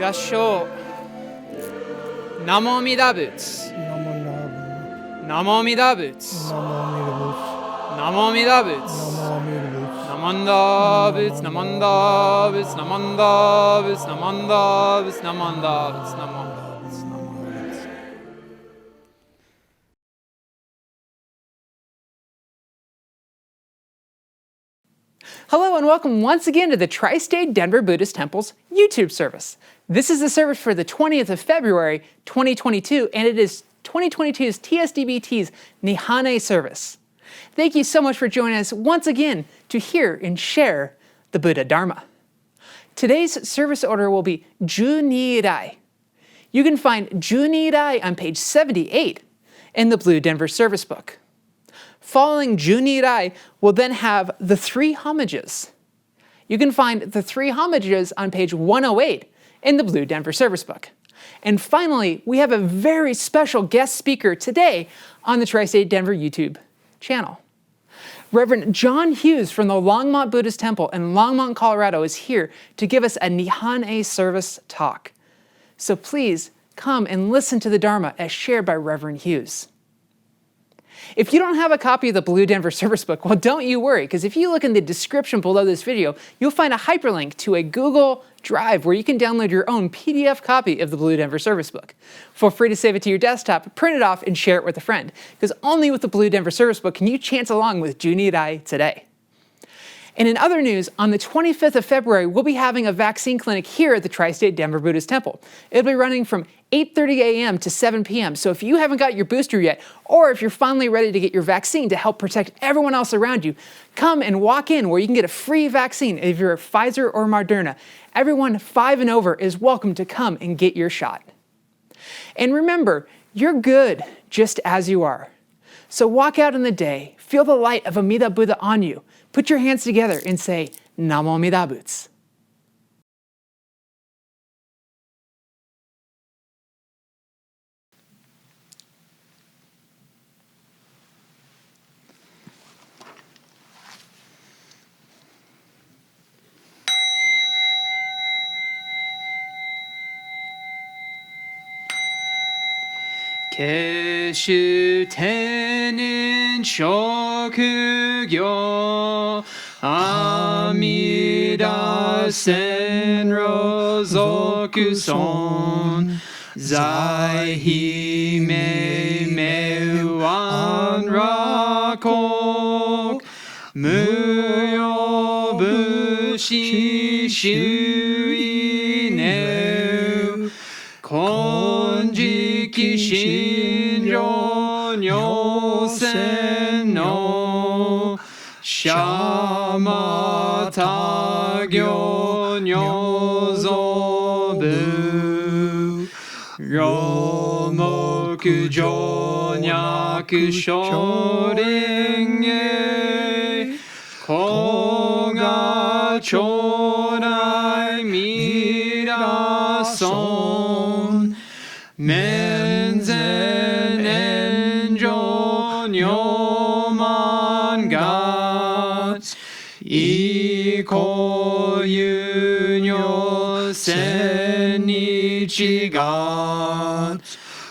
合唱。ナモミダ仏。ナモミダ仏。ナモミダ仏。ナモンダ仏。ナモンダ仏。ナモンダ仏。ナモンダ仏。ナモンダ仏。ナモンダ仏。Hello and welcome once again to the Tri-State Denver Buddhist Temple's YouTube service. This is the service for the 20th of February, 2022, and it is 2022's TSDBT's Nehan-E service. Thank you so much for joining us once again to hear and share the Buddha Dharma. Today's service order will be Junirai. You can find Junirai on page 78 in the Blue Denver Service Book. Following Junirai, we'll then have the three homages. You can find the three homages on page 108 in the Blue Denver Service Book. And finally, we have a very special guest speaker today on the Tri-State Denver YouTube channel. Reverend John Hughes from the Longmont Buddhist Temple in Longmont, Colorado is here to give us a Nehan-E service talk. So please come and listen to the Dharma as shared by Reverend Hughes. If you don't have a copy of the Blue Denver Service Book, well, don't you worry, because if you look in the description below this video, you'll find a hyperlink to a Google Drive where you can download your own PDF copy of the Blue Denver Service Book. Feel free to save it to your desktop, print it off, and share it with a friend, because only with the Blue Denver Service Book can you chant along with Junirai today. And in other news, on the 25th of February, we'll be having a vaccine clinic here at the Tri-State Denver Buddhist Temple. It'll be running from 8:30 a.m. to 7 p.m. So if you haven't got your booster yet, or if you're finally ready to get your vaccine to help protect everyone else around you, come and walk in where you can get a free vaccine if you're Pfizer or Moderna. Everyone 5 and over is welcome to come and get your shot. And remember, you're good just as you are. So walk out in the day, feel the light of Amida Buddha on you. Put your hands together and say, Namo Amida Butsu. Keshu tenin shokugyo Amida senro zokuson Zai hime meuan rakok Muyo bushi shui neu Konjiki shinjo nyosen no Shamata gyo nyozobu Romoku jonyaku shorenge Koga chodai mirason Menzen enjo nyoman gat Iko yunyo senichi gat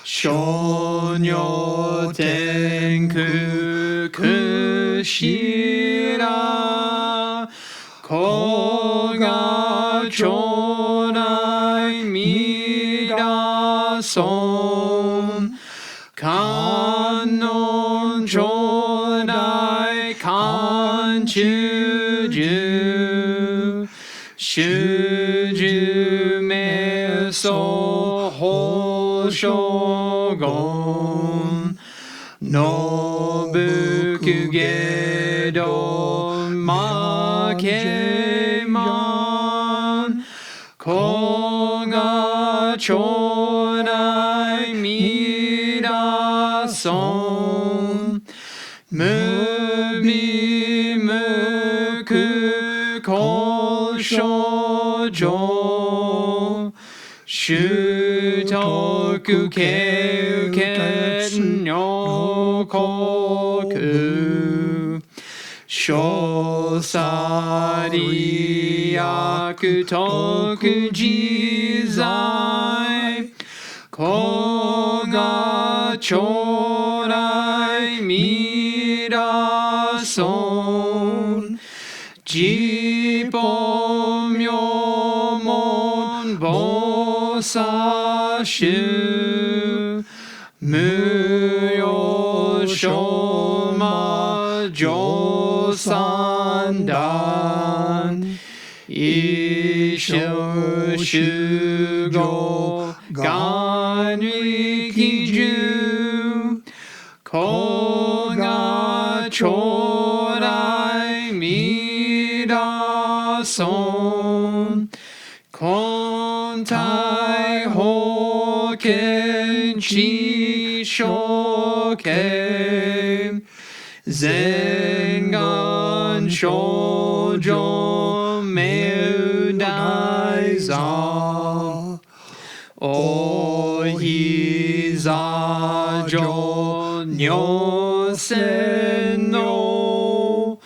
Shonyo tenku kushira Koga chodai mirason Kanon chodai kanchuju Shuju meso hoshogon Nobuku gedo makeman Koga chodai mirason Mubi muku kol shoujo Shutoku keuket nyokoku Sho さり悪徳自在子が将来未来尊自母名門菩薩衆無用小魔上三段一生修行願力中子が将来未来尊根体保険地所見全願少女名大座おひざ上如線の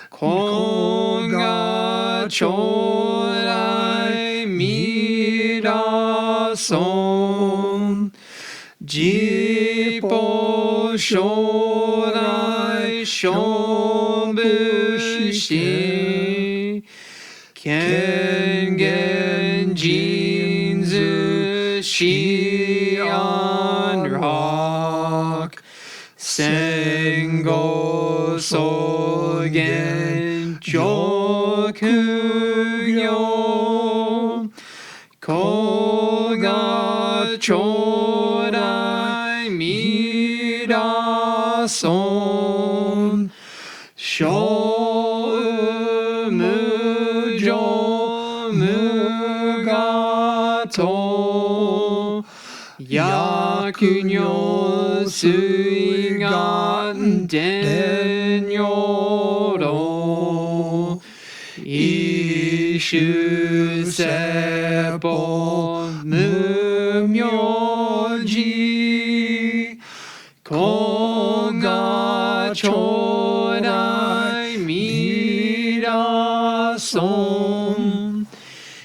子が将来未来尊自母将来勝負し権限人図思安楽戦後草原上空行子が将来未来尊小無常無我と薬尿水眼伝尿路一種説法無明寺子が将来未来尊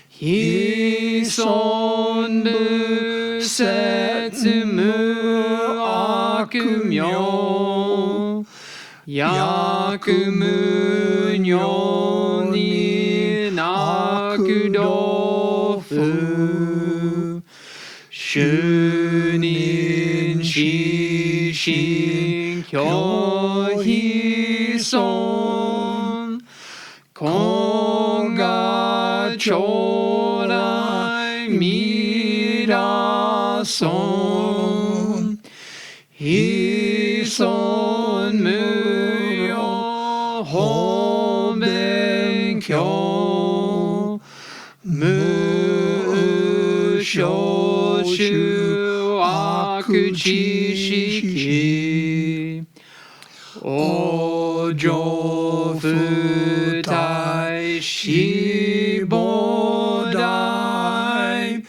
非尊無説無悪名薬無尿になく道夫主任死心拒否尊子が将来未来尊非尊無用法勉強無小修悪知識往生不退死亡大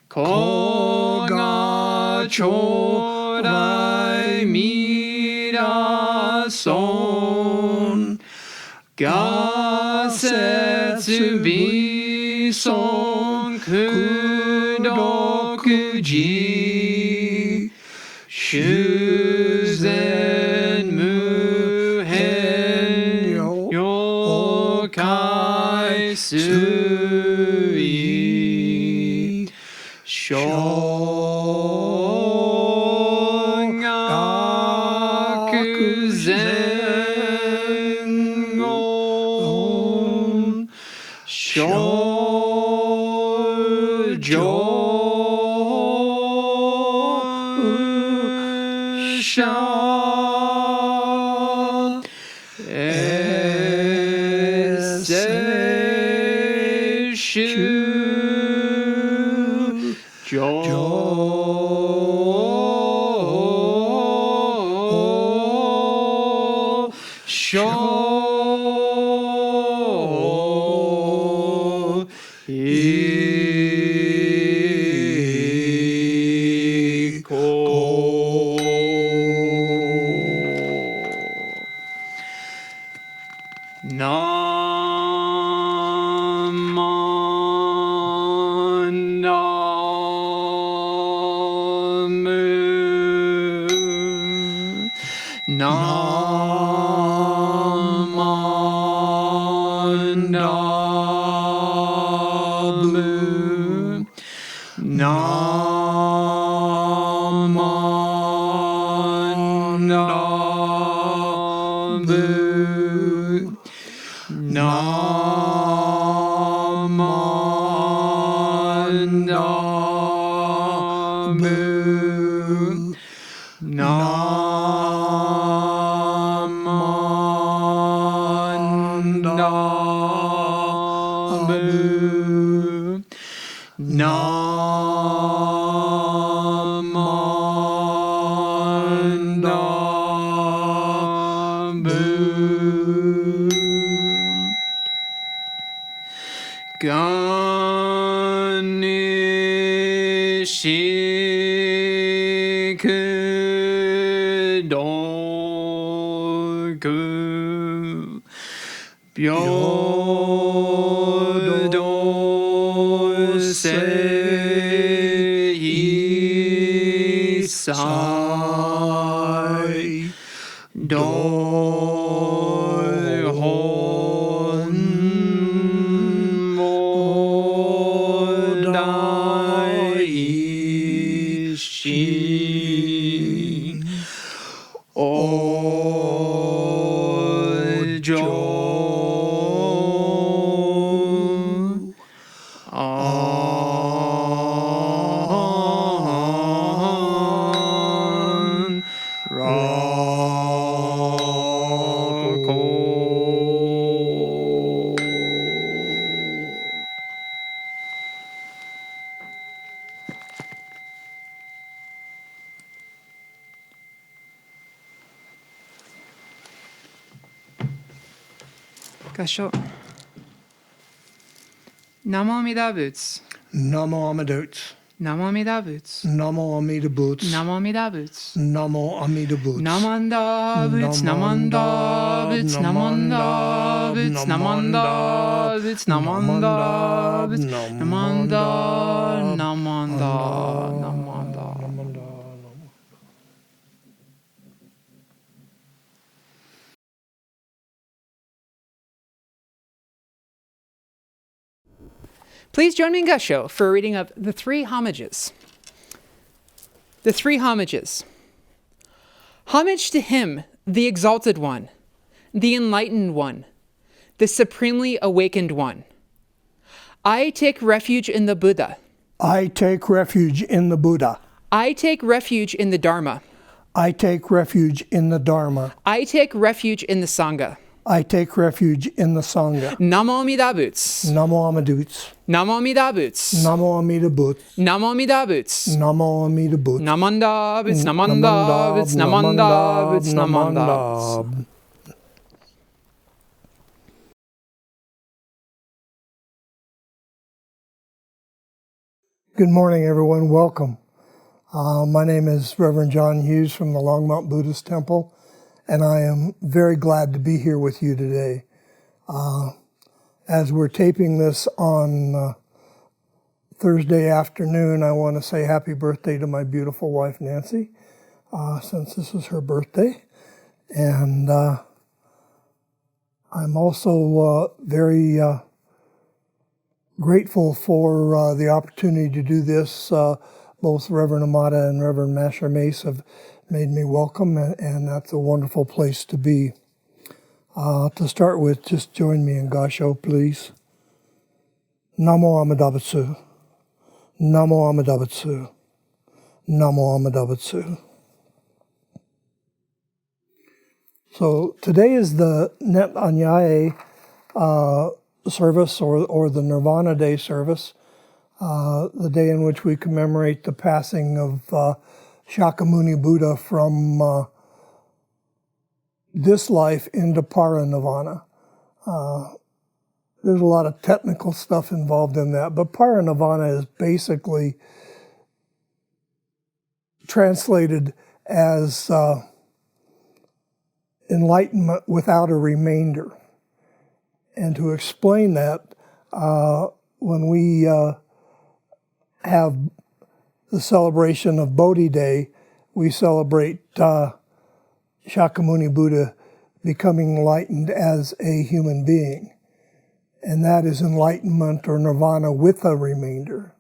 子が将来未来尊我説美尊功徳寺修善無変妖怪水小学前後少女者な Namandabu. Namandabu. Namandabu. Namandabu. Namandabu. Ganishiku Byodo Sei Sai Doi Hon Modai Shi Ojo An Rako. Gasho. Namo Amida Boots. Namo Amida Boots. Namo Amida Boots. Namo Amida Boots. Namo Amida Boots. Namo Amida Boots. Namanda Boots. Namanda Boots. Namanda Boots. Namanda Boots. Namanda Boots. Namanda. Namanda. Namanda. Please join me in Gusho for a reading of the three homages. The three homages. Homage to him, the exalted one, the enlightened one, the supremely awakened one. I take refuge in the Buddha. I take refuge in the Buddha. I take refuge in the Dharma. I take refuge in the Dharma. I take refuge in the Sangha. I take refuge in the Sangha. Namo Amida Boots. Namo Amida Boots. Namo Amida Boots. Namo Amida Boots. Namo Amida Boots. Namo Amida Boots. Namanda Boots. Namanda Boots. Namanda Boots. Namanda Boots. Good morning, everyone. Welcome. My name is Reverend John Hughes from the Longmont Buddhist Temple, and I am very glad to be here with you today. As we're taping this on Thursday afternoon, I want to say happy birthday to my beautiful wife, Nancy, since this is her birthday. And I'm also very grateful for the opportunity to do this. Both Reverend Amada and Reverend Masher Mace have made me welcome, and that's a wonderful place to be. To start with, just join me in Gasho, please. Namo Amida Butsu. Namo Amida Butsu. Namo Amida Butsu. So today is the Net Anyaye service, or the Nirvana Day service, the day in which we commemorate the passing of Shakyamuni Buddha from this life into Parinirvana. There's a lot of technical stuff involved in that, but Parinirvana is basically translated as enlightenment without a remainder. And to explain that, when we have the celebration of Bodhi Day, we celebrate Shakyamuni Buddha becoming enlightened as a human being. And that is enlightenment or nirvana with a remainder.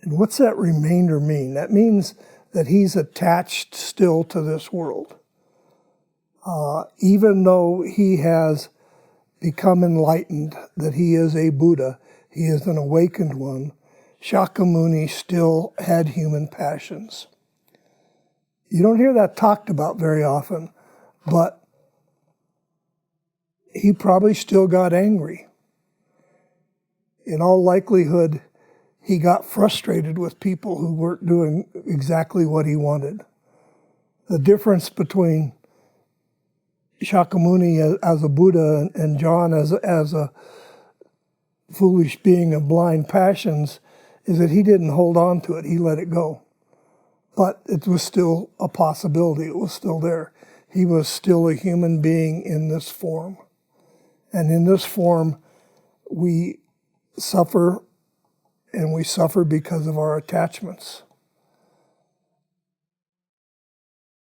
And what's that remainder mean? That means that he's attached still to this world. Even though he has become enlightened, that he is a Buddha, he is an awakened one, Shakyamuni still had human passions. You don't hear that talked about very often, but he probably still got angry. In all likelihood, he got frustrated with people who weren't doing exactly what he wanted. The difference between Shakyamuni as a Buddha and John as a foolish being of blind passions is that he didn't hold on to it, he let it go. But it was still a possibility, it was still there. He was still a human being in this form. And in this form, we suffer, and we suffer because of our attachments.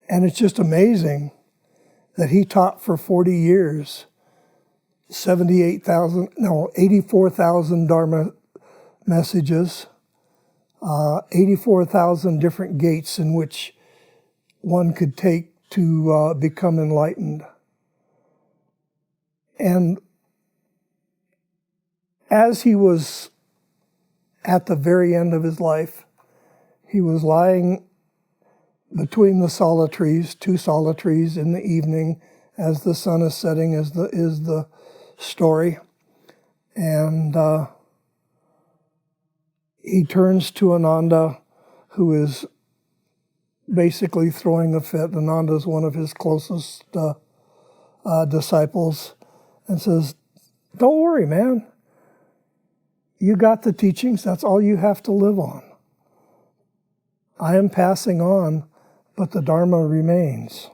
And it's just amazing that he taught for 40 years, 84,000 Dharma messages, 84,000 different gates in which one could take to become enlightened. And as he was at the very end of his life, he was lying between the solitaries, two solitaries in the evening as the sun is setting is the story. And he turns to Ananda, who is basically throwing a fit. Ananda is one of his closest disciples, and says, "Don't worry, man. You got the teachings. That's all you have to live on. I am passing on, but the Dharma remains."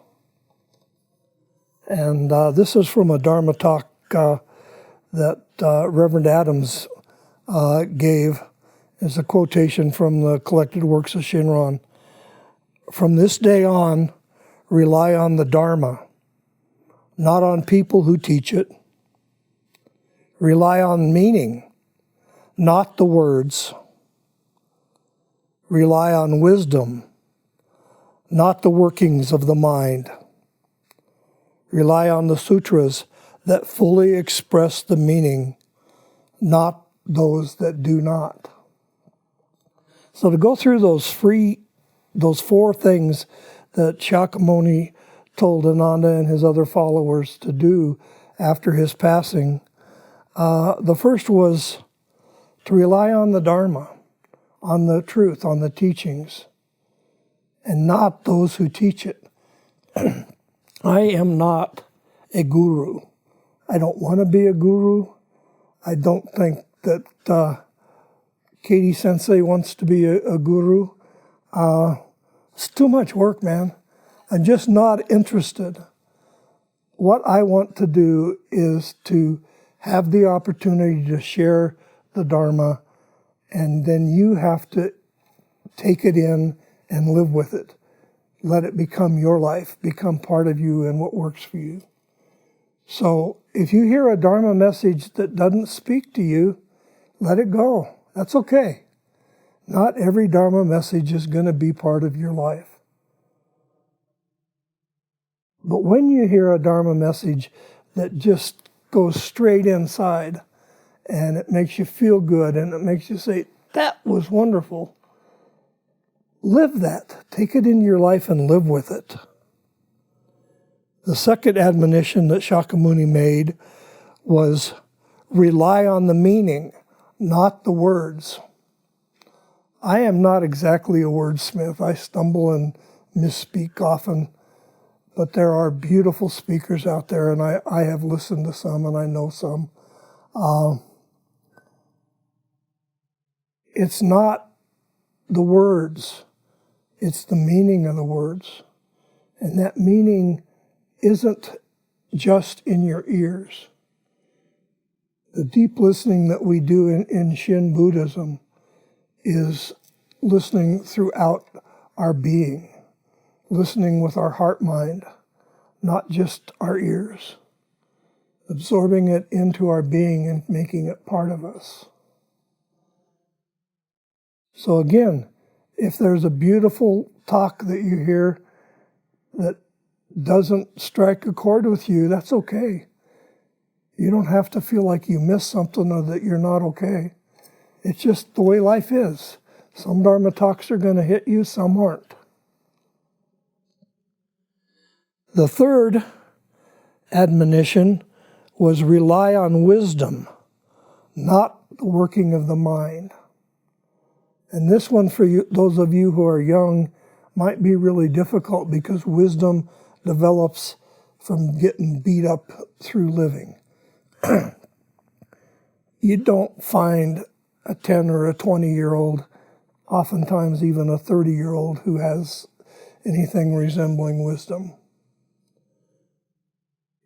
And this is from a Dharma talk that Reverend Adams gave. It's a quotation from the Collected Works of Shinran. "From this day on, rely on the Dharma, not on people who teach it. Rely on meaning, not the words. Rely on wisdom, not the workings of the mind. Rely on the sutras that fully express the meaning, not those that do not." So to go through those four things that Shakyamuni told Ananda and his other followers to do after his passing, the first was to rely on the Dharma, on the truth, on the teachings, and not those who teach it. I am not a guru. I don't want to be a guru. I don't think that Katie Sensei wants to be a guru. It's too much work, man. I'm just not interested. What I want to do is to have the opportunity to share the Dharma, and then you have to take it in and live with it. Let it become your life, become part of you and what works for you. So if you hear a Dharma message that doesn't speak to you, let it go. That's okay. Not every Dharma message is going to be part of your life. But when you hear a Dharma message that just goes straight inside, and it makes you feel good, and it makes you say, "That was wonderful," live that. Take it into your life and live with it. The second admonition that Shakyamuni made was rely on the meaning, not the words. I am not exactly a wordsmith. I stumble and misspeak often, but there are beautiful speakers out there, and I have listened to some, and I know some. It's not the words, it's the meaning of the words. And that meaning isn't just in your ears. The deep listening that we do in Shin Buddhism is listening throughout our being. listening with our heart mind, not just our ears, absorbing it into our being and making it part of us. So again, if there's a beautiful talk that you hear that doesn't strike a chord with you, that's okay. You don't have to feel like you missed something or that you're not okay. It's just the way life is. Some Dharma talks are going to hit you, some aren't. The third admonition was rely on wisdom, not the working of the mind. And this one for you, those of you who are young, might be really difficult because wisdom develops from getting beat up through living. You don't find a 10 or a 20-year-old, oftentimes even a 30-year-old, who has anything resembling wisdom.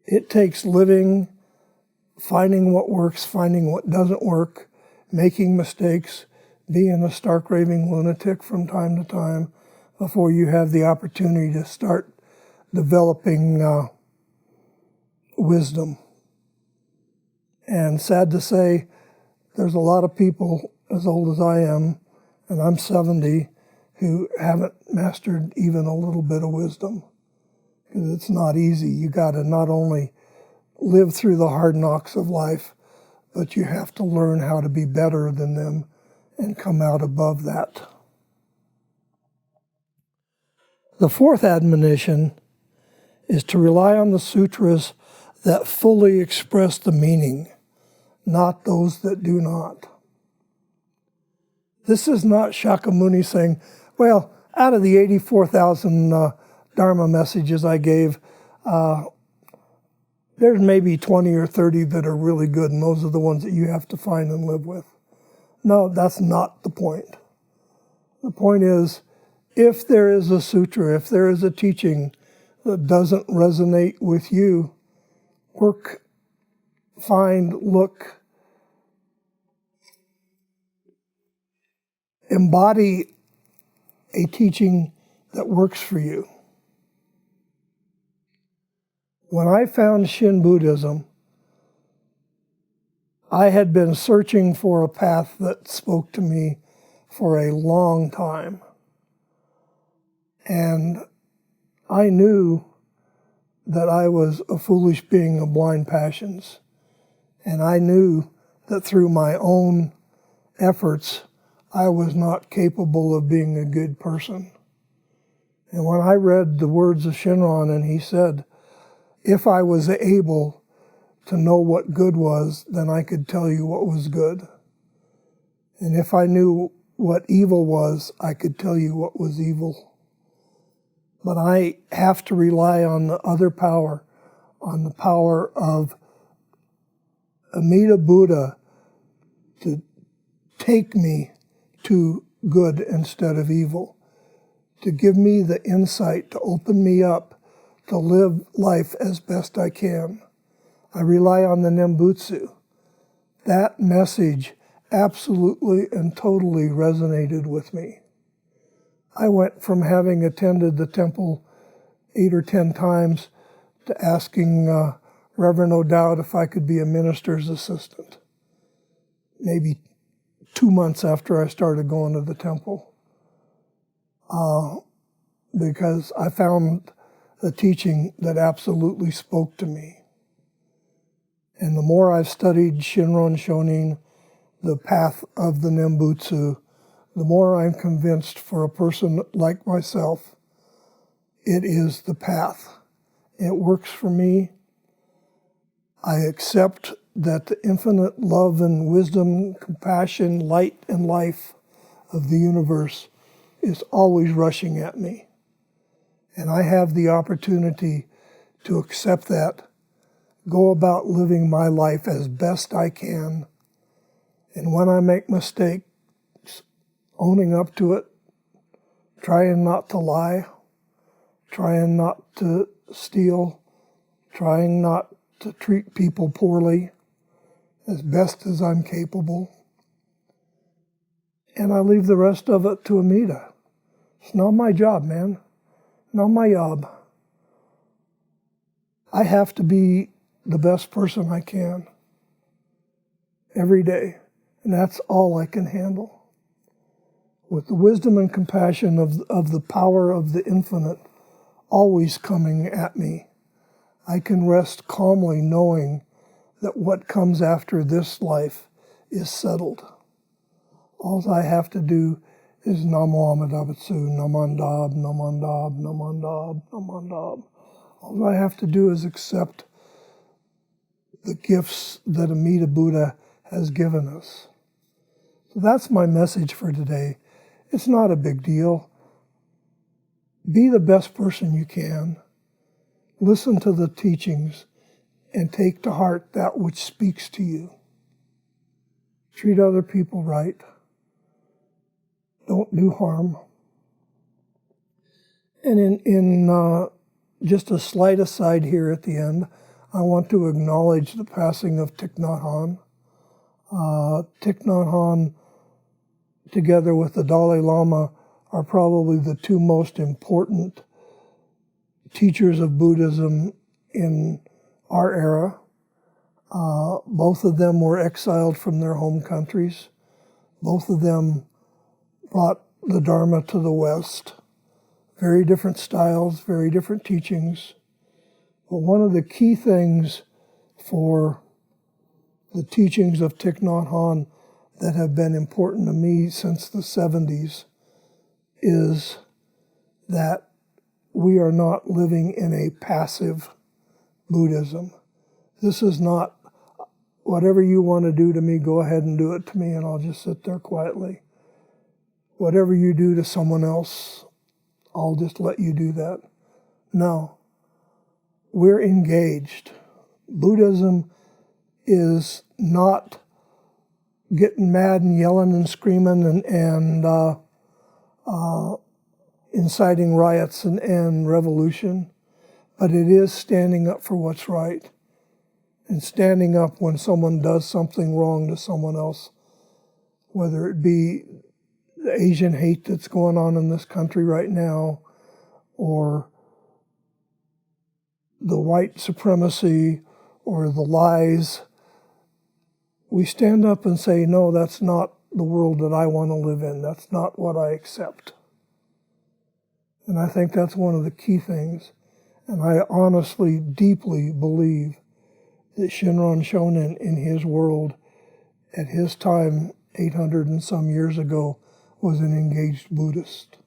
It takes living, finding what works, finding what doesn't work, making mistakes, being a stark raving lunatic from time to time before you have the opportunity to start developing wisdom. And sad to say, there's a lot of people as old as I am, and I'm 70, who haven't mastered even a little bit of wisdom. Because it's not easy. You got to not only live through the hard knocks of life, but you have to learn how to be better than them and come out above that. The fourth admonition is to rely on the sutras that fully express the meaning, not those that do not. This is not Shakyamuni saying, well, out of the 84,000 Dharma messages I gave, there's maybe 20 or 30 that are really good, and those are the ones that you have to find and live with. No, that's not the point. The point is, if there is a sutra, if there is a teaching that doesn't resonate with you, work, find, look, embody a teaching that works for you. When I found Shin Buddhism, I had been searching for a path that spoke to me for a long time. And I knew that I was a foolish being of blind passions. And I knew that through my own efforts, I was not capable of being a good person. And when I read the words of Shinran and he said, if I was able to know what good was, then I could tell you what was good. And if I knew what evil was, I could tell you what was evil. But I have to rely on the other power, on the power of Amida Buddha to take me to good instead of evil, to give me the insight, to open me up, to live life as best I can. I rely on the Nembutsu. That message absolutely and totally resonated with me. I went from having attended the temple 8 or 10 times to asking Reverend O'Dowd if I could be a minister's assistant, maybe 2 months after I started going to the temple, because I found a teaching that absolutely spoke to me. And the more I've studied Shinron Shonin, the path of the Nembutsu, the more I'm convinced for a person like myself, it is the path. It works for me. I accept that the infinite love and wisdom, compassion, light, and life of the universe is always rushing at me. And I have the opportunity to accept that, go about living my life as best I can, and when I make mistakes, owning up to it, trying not to lie, trying not to steal, trying not to treat people poorly, as best as I'm capable. And I leave the rest of it to Amida. It's not my job, man. Namayab. I have to be the best person I can every day, and that's all I can handle. With the wisdom and compassion of the power of the infinite always coming at me, I can rest calmly knowing that what comes after this life is settled. All I have to do is Namo Amida Butsu, Namandab, Namandab, Namandab, Namandab. All I have to do is accept the gifts that Amida Buddha has given us. So that's my message for today. It's not a big deal. Be the best person you can. Listen to the teachings and take to heart that which speaks to you. Treat other people right. Don't do harm. And in just a slight aside here at the end, I want to acknowledge the passing of Thich Nhat Hanh. Thich Nhat Hanh, together with the Dalai Lama, are probably the two most important teachers of Buddhism in our era. Both of them were exiled from their home countries. Both of them brought the Dharma to the West. Very different styles, very different teachings. But one of the key things for the teachings of Thich Nhat Hanh that have been important to me since the 70s is that we are not living in a passive Buddhism. This is not whatever you want to do to me, go ahead and do it to me, and I'll just sit there quietly. Whatever you do to someone else, I'll just let you do that. No. We're engaged. Buddhism is not getting mad and yelling and screaming and inciting riots and revolution, but it is standing up for what's right and standing up when someone does something wrong to someone else, whether it be the Asian hate that's going on in this country right now, or the white supremacy, or the lies. We stand up and say, no, that's not the world that I want to live in. That's not what I accept. And I think that's one of the key things. And I honestly, deeply believe that Shinran Shonin in his world, at his time, 800 and some years ago, was an engaged Buddhist.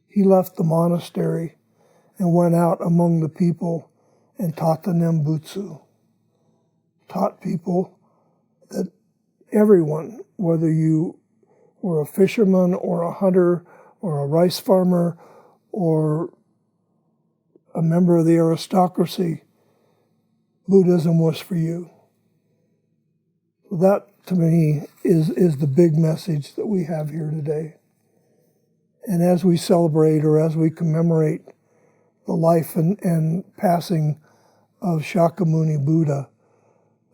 He left the monastery and went out among the people and taught the Nembutsu. Taught people that everyone, whether you were a fisherman or a hunter or a rice farmer or a member of the aristocracy, Buddhism was for you. That, to me, is the big message that we have here today. And as we celebrate or as we commemorate the life and passing of Shakyamuni Buddha,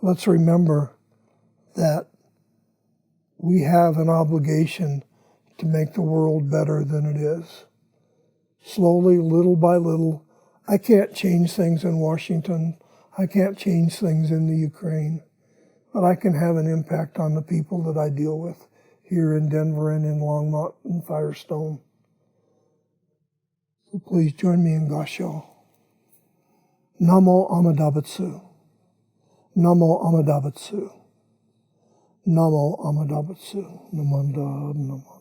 let's remember that we have an obligation to make the world better than it is. Slowly, little by little. I can't change things in Washington. I can't change things in the Ukraine. But I can have an impact on the people that I deal with here in Denver and in Longmont and Firestone. So please join me in Gassho. Namo Amida Butsu. Namo Amida Butsu. Namo Amida Butsu. Namandab Namo.